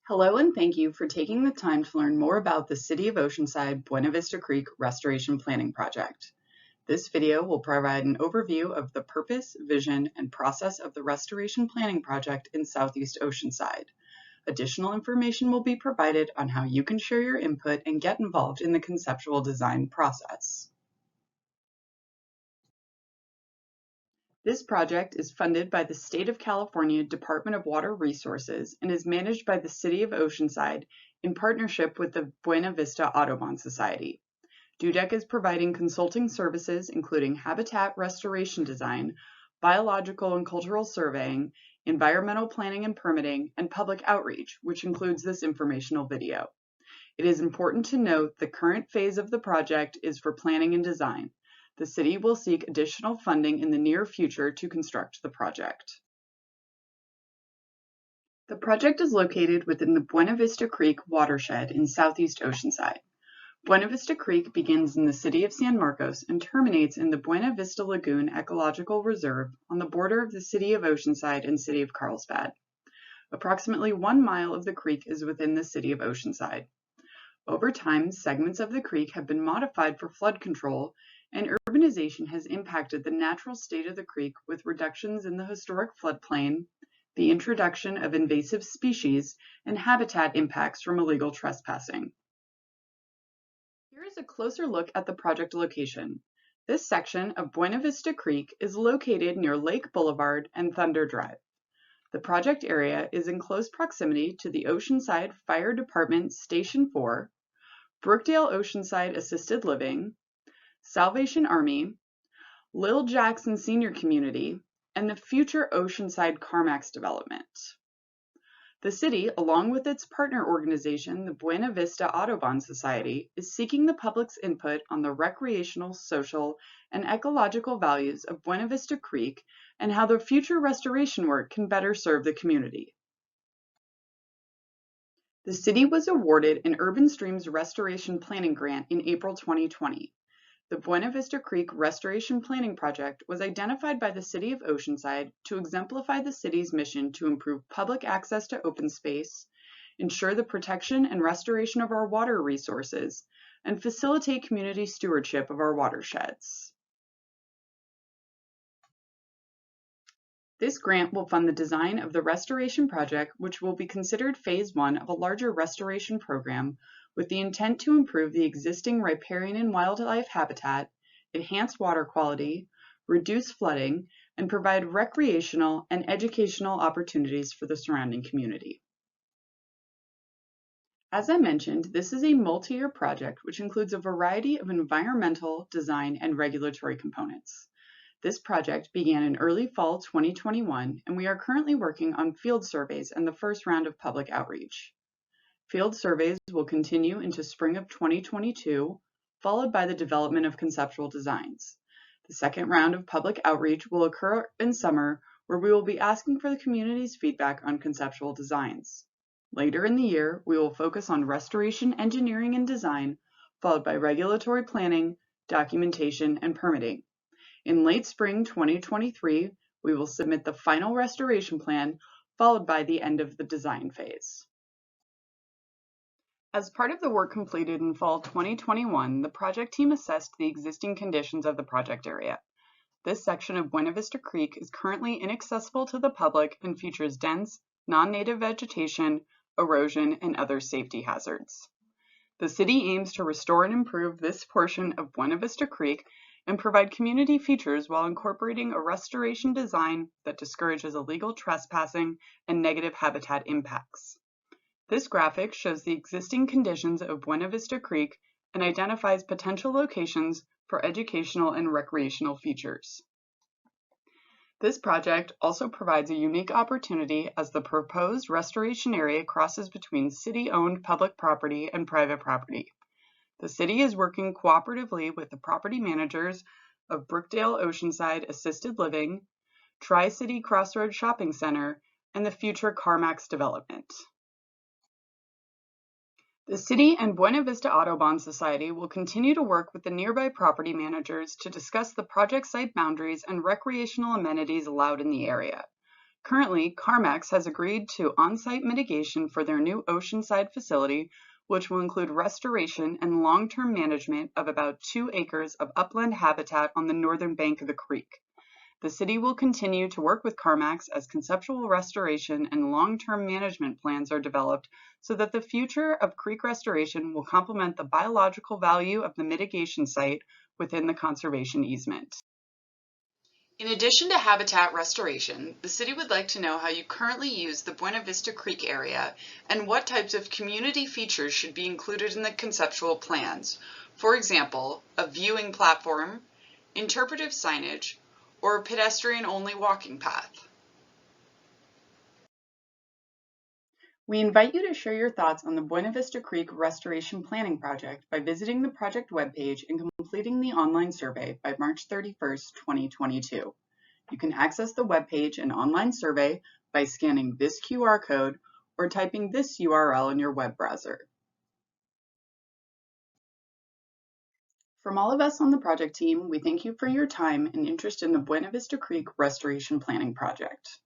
Hello and thank you for taking the time to learn more about the City of Oceanside Buena Vista Creek Restoration Planning Project. This video will provide an overview of the purpose, vision, and process of the Restoration Planning Project in Southeast Oceanside. Additional information will be provided on how you can share your input and get involved in the conceptual design process. This project is funded by the State of California Department of Water Resources and is managed by the City of Oceanside in partnership with the Buena Vista Audubon Society. DUDEC is providing consulting services including habitat restoration design, biological and cultural surveying, environmental planning and permitting, and public outreach, which includes this informational video. It is important to note the current phase of the project is for planning and design. The city will seek additional funding in the near future to construct the project. The project is located within the Buena Vista Creek watershed in Southeast Oceanside. Buena Vista Creek begins in the city of San Marcos and terminates in the Buena Vista Lagoon Ecological Reserve on the border of the city of Oceanside and city of Carlsbad. Approximately 1 mile of the creek is within the city of Oceanside. Over time, segments of the creek have been modified for flood control, and urbanization has impacted the natural state of the creek with reductions in the historic floodplain, the introduction of invasive species, and habitat impacts from illegal trespassing. Here is a closer look at the project location. This section of Buena Vista Creek is located near Lake Boulevard and Thunder Drive. The project area is in close proximity to the Oceanside Fire Department Station 4, Brookdale Oceanside Assisted Living, Salvation Army, Lil Jackson Senior Community, and the future Oceanside CarMax development. The city, along with its partner organization, the Buena Vista Audubon Society, is seeking the public's input on the recreational, social, and ecological values of Buena Vista Creek and how the future restoration work can better serve the community. The city was awarded an Urban Streams Restoration Planning Grant in April 2020. The Buena Vista Creek Restoration Planning Project was identified by the City of Oceanside to exemplify the city's mission to improve public access to open space, ensure the protection and restoration of our water resources, and facilitate community stewardship of our watersheds. This grant will fund the design of the restoration project, which will be considered phase 1 of a larger restoration program with the intent to improve the existing riparian and wildlife habitat, enhance water quality, reduce flooding, and provide recreational and educational opportunities for the surrounding community. As I mentioned, this is a multi-year project which includes a variety of environmental, design, and regulatory components. This project began in early fall 2021, and we are currently working on field surveys and the first round of public outreach. Field surveys will continue into spring of 2022, followed by the development of conceptual designs. The second round of public outreach will occur in summer, where we will be asking for the community's feedback on conceptual designs. Later in the year, we will focus on restoration engineering and design, followed by regulatory planning, documentation, and permitting. In late spring 2023, we will submit the final restoration plan, followed by the end of the design phase. As part of the work completed in fall 2021, the project team assessed the existing conditions of the project area. This section of Buena Vista Creek is currently inaccessible to the public and features dense, non-native vegetation, erosion, and other safety hazards. The city aims to restore and improve this portion of Buena Vista Creek and provide community features while incorporating a restoration design that discourages illegal trespassing and negative habitat impacts. This graphic shows the existing conditions of Buena Vista Creek and identifies potential locations for educational and recreational features. This project also provides a unique opportunity as the proposed restoration area crosses between city-owned public property and private property. The city is working cooperatively with the property managers of Brookdale Oceanside Assisted Living, Tri-City Crossroads Shopping Center, and the future CarMax development. The city and Buena Vista Audubon Society will continue to work with the nearby property managers to discuss the project site boundaries and recreational amenities allowed in the area. Currently, CarMax has agreed to on-site mitigation for their new Oceanside facility, which will include restoration and long-term management of about 2 acres of upland habitat on the northern bank of the creek. The city will continue to work with CarMax as conceptual restoration and long-term management plans are developed so that the future of creek restoration will complement the biological value of the mitigation site within the conservation easement. In addition to habitat restoration, the city would like to know how you currently use the Buena Vista Creek area and what types of community features should be included in the conceptual plans. For example, a viewing platform, interpretive signage, or a pedestrian-only walking path. We invite you to share your thoughts on the Buena Vista Creek Restoration Planning Project by visiting the project webpage and completing the online survey by March 31st, 2022. You can access the webpage and online survey by scanning this QR code or typing this URL in your web browser. From all of us on the project team, we thank you for your time and interest in the Buena Vista Creek Restoration Planning Project.